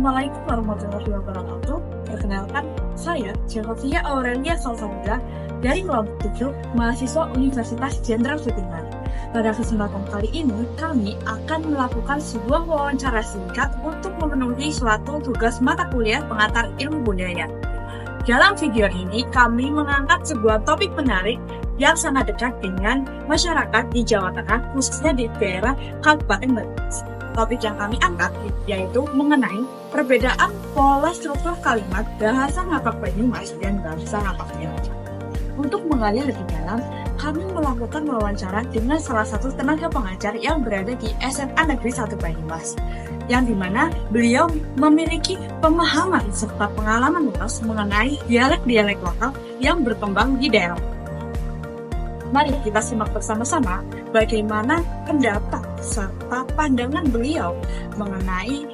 Assalamualaikum warahmatullahi wabarakatuh. Perkenalkan, saya Sylvia Aurelia Salsabila dari kelompok 7, mahasiswa Universitas Jenderal Sudirman. Pada kesempatan kali ini, kami akan melakukan sebuah wawancara singkat untuk memenuhi suatu tugas mata kuliah pengantar ilmu budaya. Dalam video ini, kami mengangkat sebuah topik menarik yang sangat dekat dengan masyarakat di Jawa Tengah, khususnya di daerah Kabupaten Banyumas. Topik yang kami angkat yaitu mengenai perbedaan pola struktur kalimat bahasa Ngapak Banyumas dan bahasa Ngapak Cilacap. Untuk menggali lebih dalam, kami melakukan wawancara dengan salah satu tenaga pengajar yang berada di SMA Negeri 1 Banyumas, yang dimana beliau memiliki pemahaman serta pengalaman luas mengenai dialek-dialek lokal yang berkembang di daerah. Mari kita simak bersama-sama bagaimana pendapat serta pandangan beliau mengenai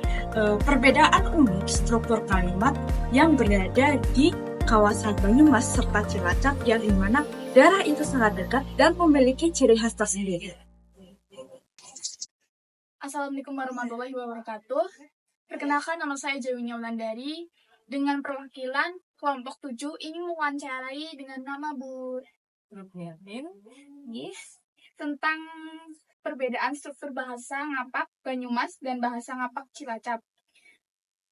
perbedaan unik struktur kalimat yang berada di kawasan Banyumas serta Cilacap, yang dimana daerah itu sangat dekat dan memiliki ciri khas tersendiri. Assalamualaikum warahmatullahi wabarakatuh. Perkenalkan, nama saya Jawinya Wulandari. Dengan perwakilan kelompok 7 ini mewawancarai dengan nama Bu Rubyatin tentang perbedaan struktur bahasa Ngapak Banyumas dan bahasa Ngapak Cilacap,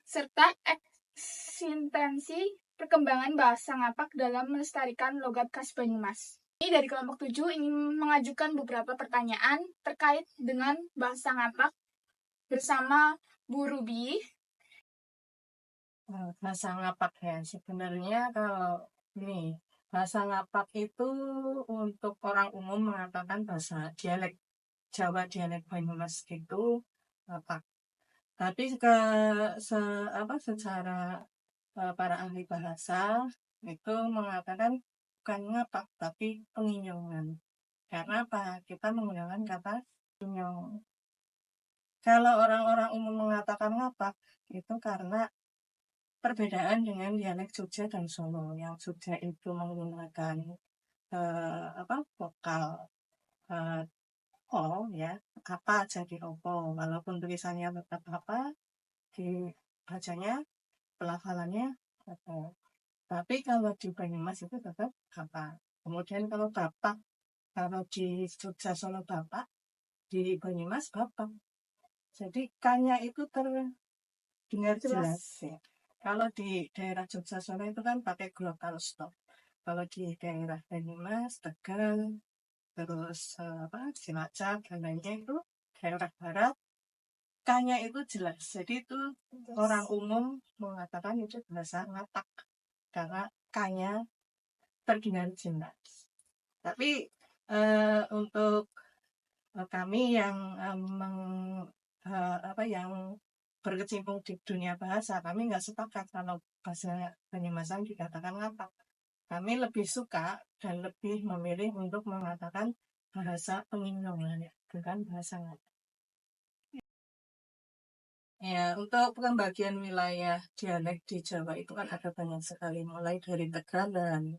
serta eksistensi perkembangan bahasa Ngapak dalam melestarikan logat khas Banyumas. Ini dari kelompok 7 ingin mengajukan beberapa pertanyaan terkait dengan bahasa Ngapak bersama Bu Ruby. Bahasa Ngapak ya, sebenarnya kalau ini bahasa Ngapak itu untuk orang umum mengatakan bahasa dialek Jawa, dialek Banyumas itu Ngapak. Tapi secara para ahli bahasa itu mengatakan bukan Ngapak tapi penginyongan. Karena apa? Kita menggunakan kata inyong. Kalau orang-orang umum mengatakan Ngapak itu karena perbedaan dengan dialek Jogja dan Solo. Yang Jogja itu menggunakan vokal o ya, apa jadi opo, walaupun tulisannya tetap apa, dibacanya pelafalannya opo. Tapi kalau di Banyumas itu tetap apa. Kemudian kalau bapak, kalau di Jogja Solo bapak, di Banyumas bapak. Jadi kanya itu terdengar jelas ya. Kalau di daerah Jogja Solo itu kan pakai glottal stop. Kalau di daerah Banyumas, Tegal, terus Cilacap dan lainnya itu daerah barat, kanya itu jelas. Jadi itu orang umum mengatakan itu bahasa Ngapak karena kanya terdengar jelas. Tapi untuk kami yang yang berkecimpung di dunia bahasa, kami nggak sepakat kalau bahasa Banyumasan dikatakan Ngapak. Kami lebih suka dan lebih memilih untuk mengatakan bahasa penginyongan, bukan bahasa Ngapak. Ya, untuk pembagian wilayah dialek di Jawa itu kan ada banyak sekali, mulai dari Tegalan,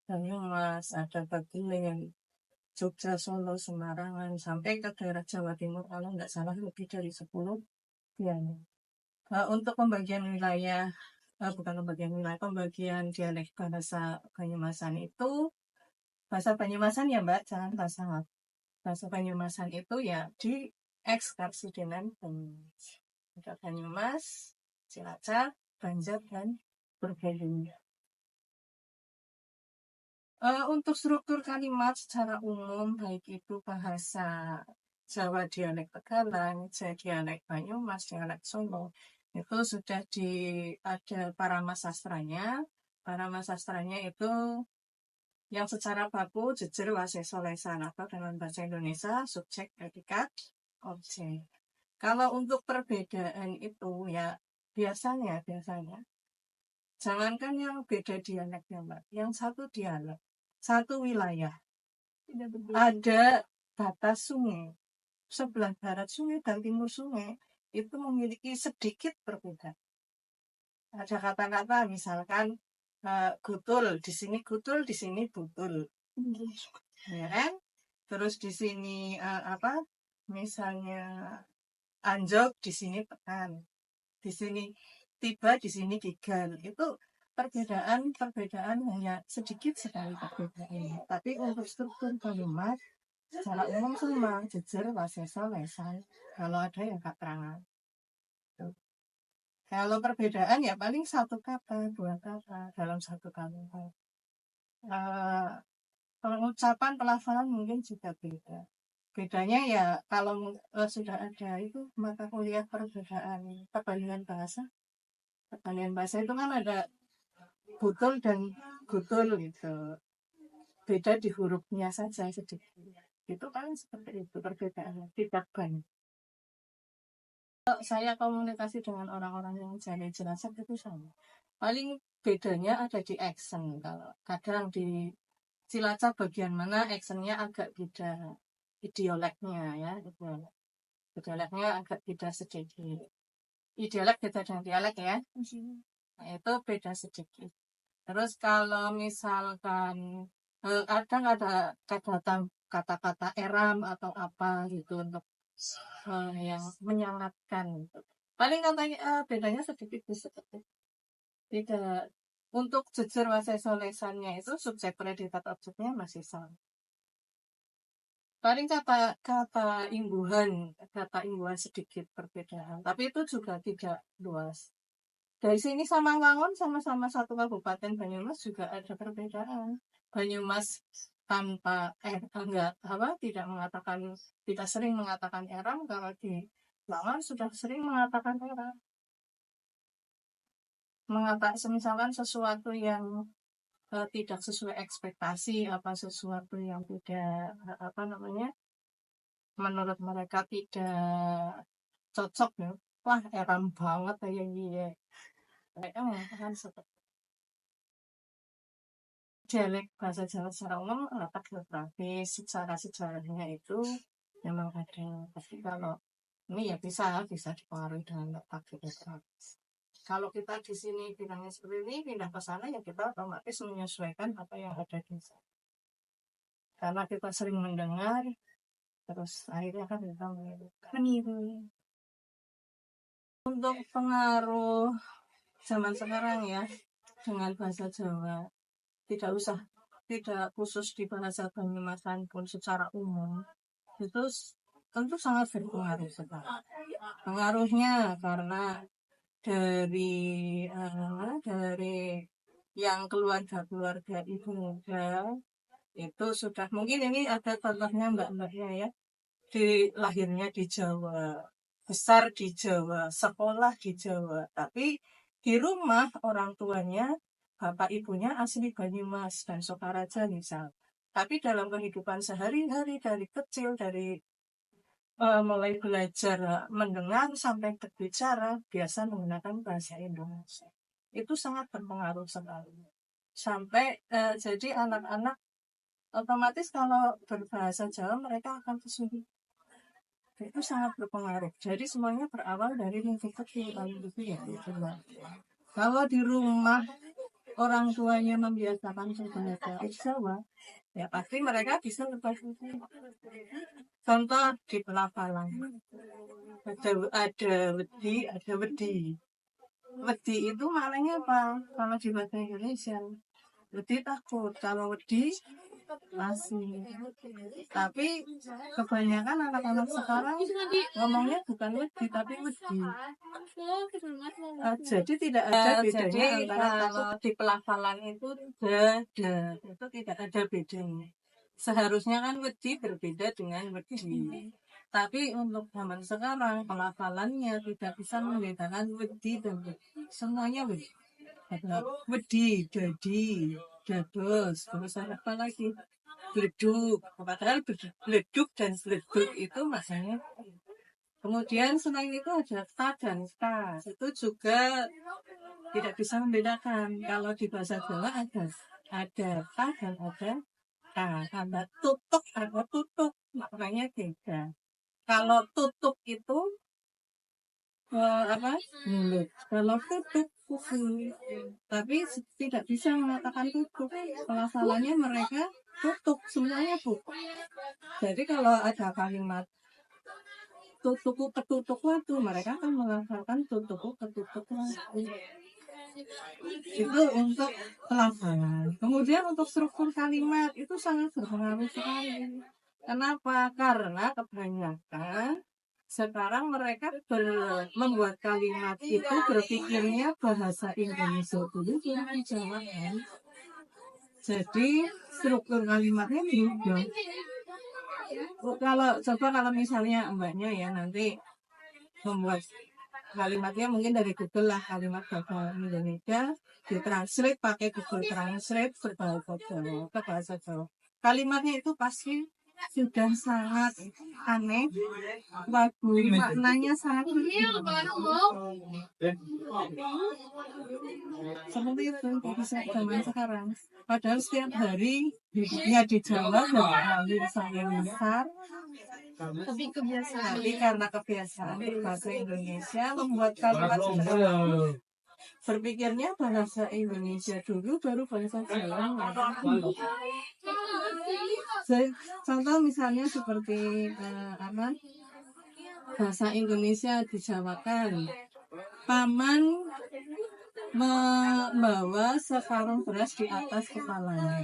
Banyumas, ada Bagian, Jogja, Solo, Semarangan, sampai ke daerah Jawa Timur, kalau nggak salah lebih dari 10 dialek. Untuk pembagian wilayah, pembagian dialek bahasa Banyumasan itu, bahasa Banyumasan ya Mbak, jangan bahasa Ngapak. Bahasa Banyumasan itu ya di Eks-Karsidenan Banyumas. Ada Banyumas, Cilacap, Banjar, dan Purbalingga. Untuk struktur kalimat secara umum, baik itu bahasa Jawa dialek Tegalan, dialek Banyumas, dialek Solo, itu sudah ada parama sastranya. Parama sastranya itu yang secara baku jejer waseso lesan atau dalam bahasa Indonesia subjek, predikat, objek. Kalau untuk perbedaan itu ya biasanya jangankan yang beda dialeknya Mbak, yang satu dialek, satu wilayah, ada batas sungai, sebelah barat sungai dan timur sungai itu memiliki sedikit perbedaan. Ada kata-kata misalkan gutul, di sini gutul, di sini butul, ya kan? Terus di sini misalnya anjok, di sini pekan, di sini tiba di sini gigal. Itu perbedaan hanya sedikit sekali perbedaan. Tapi untuk struktur kalimat secara umum sama, jejer, wasesa, lesan. Kalau ada yang keterangan. Kalau perbedaan ya paling satu kata, dua kata dalam satu kalimat. Pengucapan, pelafalan mungkin juga beda. Bedanya ya kalau sudah ada itu mata kuliah perbandingan bahasa. Perbandingan bahasa itu kan ada butul dan gutul gitu. Beda di hurufnya saja sedikit. Itu paling seperti itu perbedaannya, tidak banyak. Kalau saya komunikasi dengan orang-orang yang jadi Cilacap itu sama. Paling bedanya ada di accent. Kalau kadang di Cilacap bagian mana actionnya agak beda, idioleknya ya, idioleknya agak beda sedikit. Idiolek beda dengan dialek ya, nah, itu beda sedikit. Terus kalau misalkan kadang ada kata-kata eram atau apa gitu untuk yang menyangatkan. Paling katanya bedanya sedikit seperti tidak. Untuk jejer wasesa lesannya itu subjek predikat objeknya masih sama. Paling kata imbuhan sedikit perbedaan, tapi itu juga tidak luas. Dari sini sama Wangun sama-sama satu kabupaten Banyumas juga ada perbedaan. Banyumas tanpa tidak sering mengatakan eram, kalau di Wangun sudah sering mengatakan eram. Misalkan sesuatu yang tidak sesuai ekspektasi, sesuatu yang tidak menurut mereka tidak cocok ya, wah eram banget kayak gini. Mereka mengatakan seperti dialek bahasa Jawa secara umum letak geografis, secara sejarahnya itu memang ada. Tapi kalau ini ya bisa dipengaruhi dengan letak geografis. Kalau kita di sini bilangnya seperti ini, pindah ke sana ya kita otomatis menyesuaikan apa yang ada di sana. Karena kita sering mendengar, terus akhirnya kan kita meniru. Untuk pengaruh zaman sekarang ya dengan bahasa Jawa, tidak khusus di bahasa Banyumasan pun secara umum, itu tentu sangat berpengaruh sekali. Pengaruhnya karena dari yang keluarga ibu muda itu sudah, mungkin ini ada contohnya mbak-mbaknya ya, lahirnya di Jawa, besar di Jawa, sekolah di Jawa, tapi di rumah orang tuanya bapak ibunya asli Banyumas dan Sokaraja misal, tapi dalam kehidupan sehari-hari dari kecil, dari mulai belajar mendengar sampai berbicara biasa menggunakan bahasa Indonesia. Itu sangat berpengaruh sekali. Sampai jadi anak-anak otomatis kalau berbahasa Jawa mereka akan kesulitan. Itu sangat berpengaruh. Jadi semuanya berawal dari lingkup kecil paling itu ya. Kalau di rumah orang tuanya membiasakan berbahasa Jawa, ya pasti mereka bisa berbahasa Jawa. Contoh di pelafalan, ada wedi, ada wedi. Wedi itu maknanya apa? Kalau di bahasa Indonesia, wedi takut. Kalau wedi masih. Tapi kebanyakan anak-anak sekarang ngomongnya bukan wedi, tapi wedi. Jadi tidak ada bedanya antara kalau di pelafalan itu dada, itu tidak ada bedanya. Seharusnya kan wedi berbeda dengan wedi. Tapi untuk zaman sekarang pelafalannya tidak bisa membedakan wedi dan wedi. Semuanya wedi. Ada wedi, dadi, dados, terus apa lagi? Bleduk. Padahal bleduk dan bleduk itu masanya. Kemudian selain itu ada ta dan ta. Itu juga tidak bisa membedakan. Kalau di bahasa Jawa ada ta dan ada ta. Ada tutuk, ada tutuk. Maknanya beda. Kalau tutuk itu mulut. Kalau tutuk kuku. Tapi tidak bisa mengatakan tutuk. Pelafalannya mereka tutuk, semuanya tutuk. Jadi kalau ada kalimat tutuku ketutuk watu, mereka kan melafalkan tutuku ketutuk watu. Itu untuk pelafalan. Kemudian untuk struktur kalimat itu sangat berpengaruh sekali. Kenapa? Karena kebanyakan sekarang mereka membuat kalimat itu berpikirnya bahasa Indonesia dulu baru dijawabkan. Jadi struktur kalimatnya berubah. Kalau misalnya mbaknya ya nanti membuat kalimatnya mungkin dari Google lah, kalimat bahasa Indonesia ditranslate pakai Google Translate berbahasa Jawa ke bahasa Jawa. Kalimatnya itu pasti sudah sangat aneh, bagus, maknanya sangat seperti itu bisa zaman sekarang. Padahal setiap hari hidupnya di Jawa dan sangat besar. Tapi karena kebiasaan bahasa Indonesia membuat kalimat berpikirnya bahasa Indonesia dulu baru bahasa Jawa. Contoh misalnya seperti bahasa Indonesia dijawakan, paman membawa sekarung beras di atas kepalanya.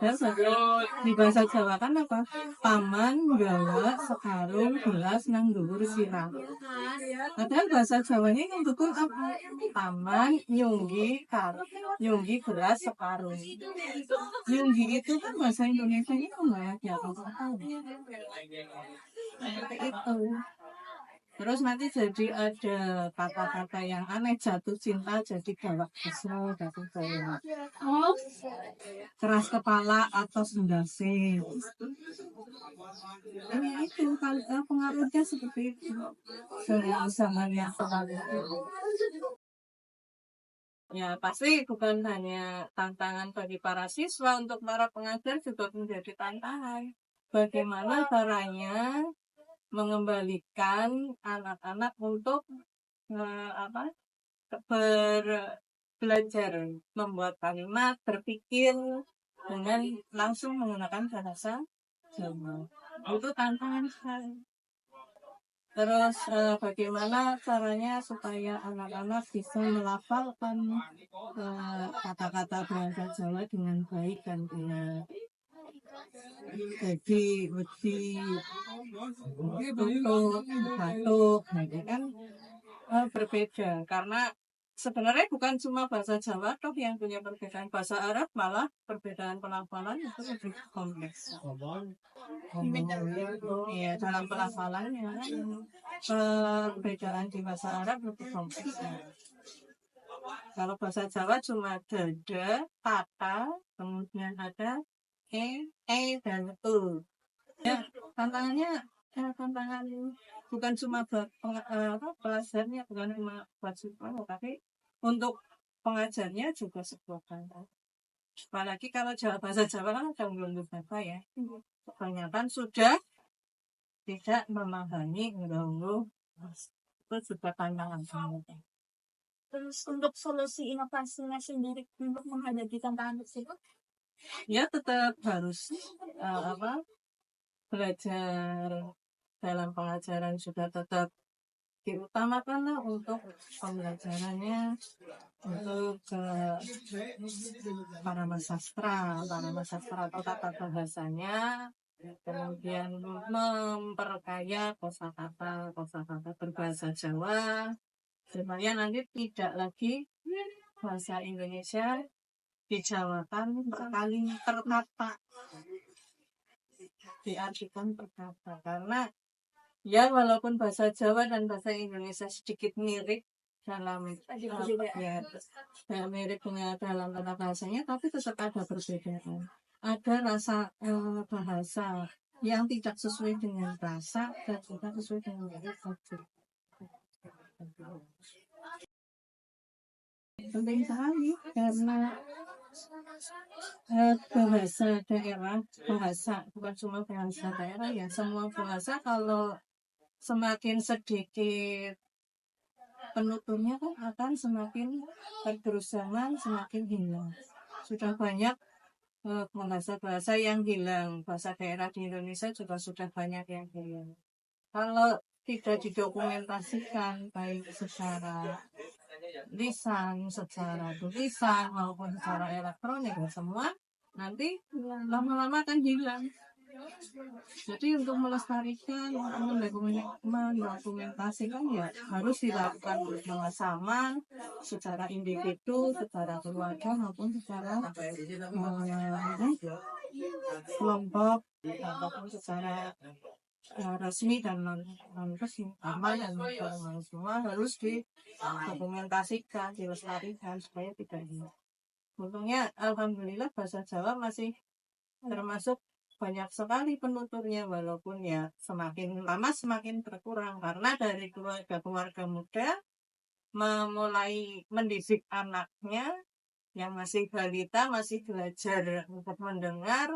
Dan di bahasa Jawa kan apa? Paman gawa sekarung beras nang dhuwur sirah. Padahal bahasa Jawanya yang betul apa? Paman nyunggi beras sekarung. Nyunggi itu kan bahasa Indonesia itu nggak ya seperti itu. Terus nanti jadi ada kata-kata yang aneh, jatuh cinta jadi galak kesel, jatuh cinta keras kepala atau sendase. Ini itu pengaruhnya seperti itu. Zaman yang selalu. Ya pasti bukan hanya tantangan bagi para siswa, untuk para pengajar juga menjadi tantangan. Bagaimana caranya mengembalikan anak-anak untuk belajar membuat kalimat, berpikir dengan langsung menggunakan bahasa Jawa. Itu tantangan sekali. Terus bagaimana caranya supaya anak-anak bisa melafalkan kata-kata bahasa Jawa dengan baik dan benar. Jadi wedi tutuk batuk kan berbeda, karena sebenarnya bukan cuma bahasa Jawa toh yang punya perbedaan. Bahasa Arab malah perbedaan pelafalan itu lebih kompleks. Ya, dalam pelafalannya perbedaan di bahasa Arab lebih kompleks. Kalau bahasa Jawa cuma dada, kata, kemudian ada dan u. Ya, tantangan bukan cuma buat pelajarnya, bukan cuma buat siswa, tapi untuk pengajarnya juga sebuah tantangan. Apalagi kalau bahasa Jawa kan ada belum beberapa ya. Kebanyakan sudah tidak memahami unggu itu juga tantangan. Terus untuk solusi inovasinya sendiri untuk menghadapi tantangan tersebut? Ya tetap harus belajar dalam pengajaran juga tetap diutamakan lah untuk pembelajarannya, untuk para sastra atau tata bahasanya, kemudian memperkaya kosakata berbahasa Jawa supaya nanti tidak lagi bahasa Indonesia dijawakan sekali terkata, diartikan terkata. Karena ya walaupun bahasa Jawa dan bahasa Indonesia sedikit mirip dalam mirip dengan dalam tata bahasanya, tapi tetap ada perbedaan. Ada rasa bahasa yang tidak sesuai dengan rasa dan juga sesuai dengan bahasa. Penting sekali karena bahasa daerah, bukan cuma bahasa daerah ya, semua bahasa kalau semakin sedikit penuturnya kan akan semakin tergerus zaman, semakin hilang. Sudah banyak bahasa yang hilang, bahasa daerah di Indonesia juga sudah banyak yang hilang. Kalau tidak didokumentasikan baik secara lisan, secara tulisan maupun secara elektronik ya semua nanti lama-lama akan hilang. Jadi untuk melestarikan, mendokumentasikan ya harus dilakukan bersama-sama secara individu, secara keluarga maupun secara kelompok ataupun secara resmi dan non resmi, aman dan semua harus didokumentasikan, dilestarikan supaya tidak hilang. Untungnya alhamdulillah bahasa Jawa masih termasuk banyak sekali penuturnya, walaupun ya semakin lama semakin berkurang karena dari keluarga muda memulai mendidik anaknya yang masih balita, masih belajar untuk mendengar,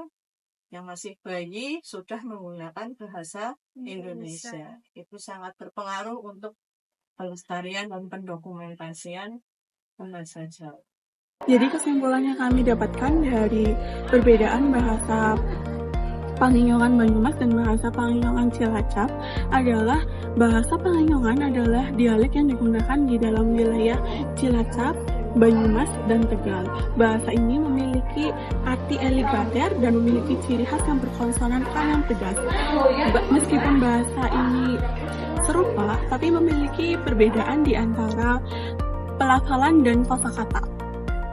yang masih bayi sudah menggunakan bahasa Indonesia. Itu sangat berpengaruh untuk pelestarian dan pendokumentasian bahasa Jawa. Jadi kesimpulan yang kami dapatkan dari perbedaan bahasa Panginyongan Banyumas dan bahasa Panginyongan Cilacap adalah bahasa Panginyongan adalah dialek yang digunakan di dalam wilayah Cilacap, Banyumas, dan Tegal. Bahasa ini memiliki arti elegater dan memiliki ciri khas yang berkonsonankan yang tegas. Meskipun bahasa ini serupa, tapi memiliki perbedaan di antara pelafalan dan kosakata.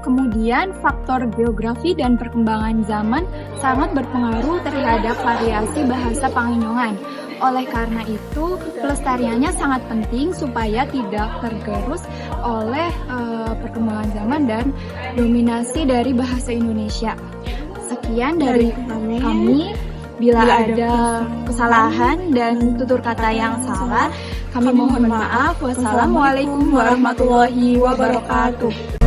Kemudian, faktor geografi dan perkembangan zaman sangat berpengaruh terhadap variasi bahasa Panginyongan. Oleh karena itu, pelestariannya sangat penting supaya tidak tergerus oleh perkembangan zaman dan dominasi dari bahasa Indonesia. Sekian dari kami. Bila ada kesalahan dan tutur kata yang salah, kami mohon maaf. Wassalamualaikum warahmatullahi wabarakatuh.